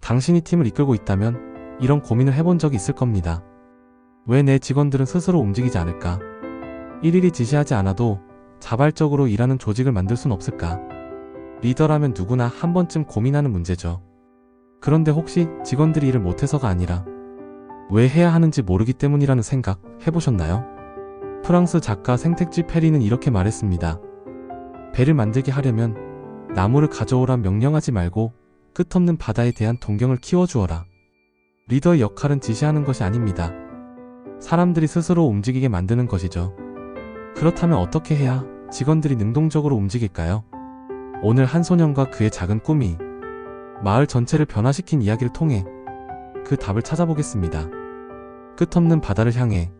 당신이 팀을 이끌고 있다면 이런 고민을 해본 적이 있을 겁니다. 왜 내 직원들은 스스로 움직이지 않을까? 일일이 지시하지 않아도 자발적으로 일하는 조직을 만들 순 없을까? 리더라면 누구나 한 번쯤 고민하는 문제죠. 그런데 혹시 직원들이 일을 못해서가 아니라 왜 해야 하는지 모르기 때문이라는 생각 해보셨나요? 프랑스 작가 생텍쥐 페리는 이렇게 말했습니다. 배를 만들게 하려면 나무를 가져오라 명령하지 말고 끝없는 바다에 대한 동경을 키워주어라. 리더의 역할은 지시하는 것이 아닙니다. 사람들이 스스로 움직이게 만드는 것이죠. 그렇다면 어떻게 해야 직원들이 능동적으로 움직일까요? 오늘 한 소년과 그의 작은 꿈이 마을 전체를 변화시킨 이야기를 통해 그 답을 찾아보겠습니다. 끝없는 바다를 향해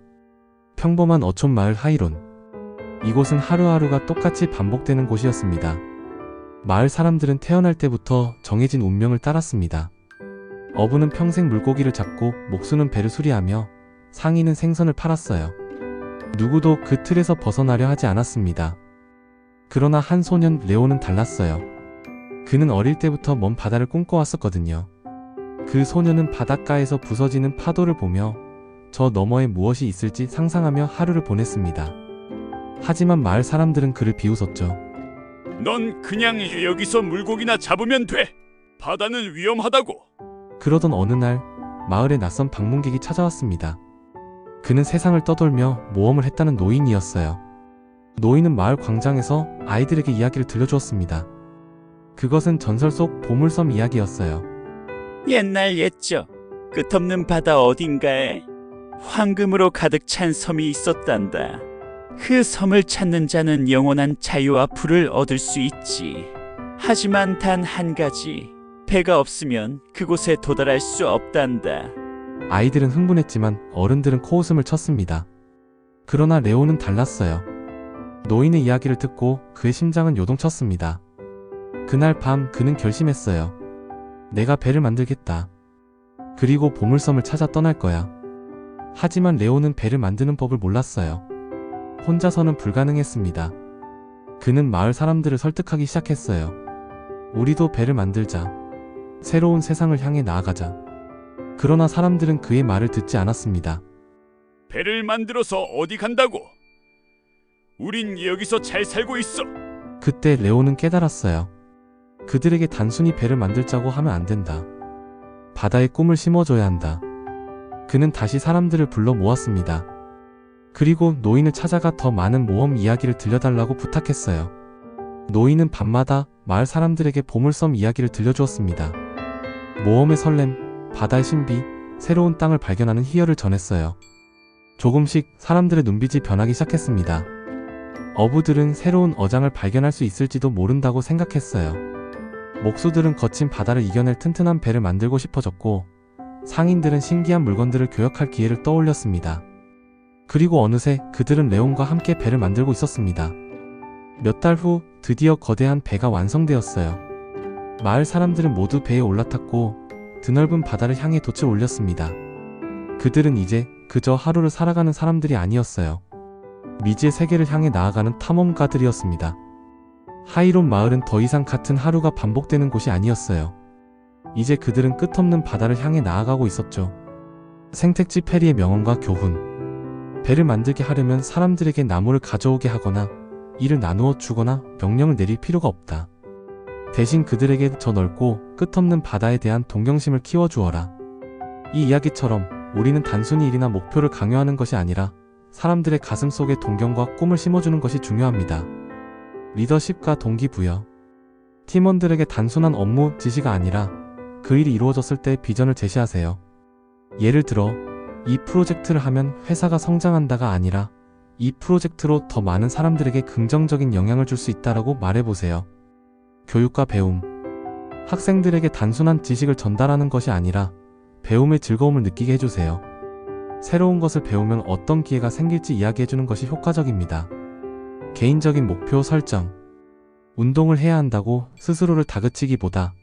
평범한 어촌 마을 하이론. 이곳은 하루하루가 똑같이 반복되는 곳이었습니다. 마을 사람들은 태어날 때부터 정해진 운명을 따랐습니다. 어부는 평생 물고기를 잡고 목수는 배를 수리하며 상인은 생선을 팔았어요. 누구도 그 틀에서 벗어나려 하지 않았습니다. 그러나 한 소년 레오는 달랐어요. 그는 어릴 때부터 먼 바다를 꿈꿔왔었거든요. 그 소년은 바닷가에서 부서지는 파도를 보며 저 너머에 무엇이 있을지 상상하며 하루를 보냈습니다. 하지만 마을 사람들은 그를 비웃었죠. 넌 그냥 여기서 물고기나 잡으면 돼. 바다는 위험하다고. 그러던 어느 날 마을에 낯선 방문객이 찾아왔습니다. 그는 세상을 떠돌며 모험을 했다는 노인이었어요. 노인은 마을 광장에서 아이들에게 이야기를 들려주었습니다. 그것은 전설 속 보물섬 이야기였어요. 옛날 옛적 끝없는 바다 어딘가에 황금으로 가득 찬 섬이 있었단다. 그 섬을 찾는 자는 영원한 자유와 부를 얻을 수 있지. 하지만 단 한 가지, 배가 없으면 그곳에 도달할 수 없단다. 아이들은 흥분했지만 어른들은 코웃음을 쳤습니다. 그러나 레오는 달랐어요. 노인의 이야기를 듣고 그의 심장은 요동쳤습니다. 그날 밤 그는 결심했어요. 내가 배를 만들겠다. 그리고 보물섬을 찾아 떠날 거야. 하지만 레오는 배를 만드는 법을 몰랐어요. 혼자서는 불가능했습니다. 그는 마을 사람들을 설득하기 시작했어요. 우리도 배를 만들자. 새로운 세상을 향해 나아가자. 그러나 사람들은 그의 말을 듣지 않았습니다. 배를 만들어서 어디 간다고? 우린 여기서 잘 살고 있어. 그때 레오는 깨달았어요. 그들에게 단순히 배를 만들자고 하면 안 된다. 바다에 꿈을 심어줘야 한다. 그는 다시 사람들을 불러 모았습니다. 그리고 노인을 찾아가 더 많은 모험 이야기를 들려달라고 부탁했어요. 노인은 밤마다 마을 사람들에게 보물섬 이야기를 들려주었습니다. 모험의 설렘, 바다의 신비, 새로운 땅을 발견하는 희열을 전했어요. 조금씩 사람들의 눈빛이 변하기 시작했습니다. 어부들은 새로운 어장을 발견할 수 있을지도 모른다고 생각했어요. 목수들은 거친 바다를 이겨낼 튼튼한 배를 만들고 싶어졌고, 상인들은 신기한 물건들을 교역할 기회를 떠올렸습니다. 그리고 어느새 그들은 레온과 함께 배를 만들고 있었습니다. 몇 달 후 드디어 거대한 배가 완성되었어요. 마을 사람들은 모두 배에 올라탔고 드넓은 바다를 향해 돛을 올렸습니다. 그들은 이제 그저 하루를 살아가는 사람들이 아니었어요. 미지의 세계를 향해 나아가는 탐험가들이었습니다. 하이론 마을은 더 이상 같은 하루가 반복되는 곳이 아니었어요. 이제 그들은 끝없는 바다를 향해 나아가고 있었죠. 생텍쥐 페리의 명언과 교훈. 배를 만들게 하려면 사람들에게 나무를 가져오게 하거나 일을 나누어 주거나 명령을 내릴 필요가 없다. 대신 그들에게 저 넓고 끝없는 바다에 대한 동경심을 키워주어라. 이 이야기처럼 우리는 단순히 일이나 목표를 강요하는 것이 아니라 사람들의 가슴 속에 동경과 꿈을 심어주는 것이 중요합니다. 리더십과 동기부여. 팀원들에게 단순한 업무 지시가 아니라 그 일이 이루어졌을 때 비전을 제시하세요. 예를 들어 이 프로젝트를 하면 회사가 성장한다가 아니라 이 프로젝트로 더 많은 사람들에게 긍정적인 영향을 줄 수 있다라고 말해보세요. 교육과 배움. 학생들에게 단순한 지식을 전달하는 것이 아니라 배움의 즐거움을 느끼게 해주세요. 새로운 것을 배우면 어떤 기회가 생길지 이야기해주는 것이 효과적입니다. 개인적인 목표 설정. 운동을 해야 한다고 스스로를 다그치기보다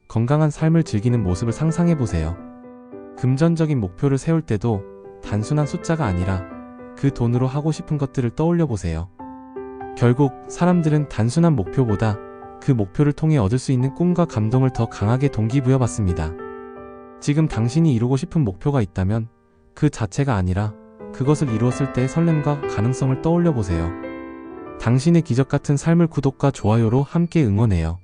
건강한 삶을 즐기는 모습을 상상해보세요. 금전적인 목표를 세울 때도 단순한 숫자가 아니라 그 돈으로 하고 싶은 것들을 떠올려보세요. 결국 사람들은 단순한 목표보다 그 목표를 통해 얻을 수 있는 꿈과 감동을 더 강하게 동기부여받습니다. 지금 당신이 이루고 싶은 목표가 있다면 그 자체가 아니라 그것을 이루었을 때의 설렘과 가능성을 떠올려 보세요. 당신의 기적 같은 삶을 구독과 좋아요로 함께 응원해요.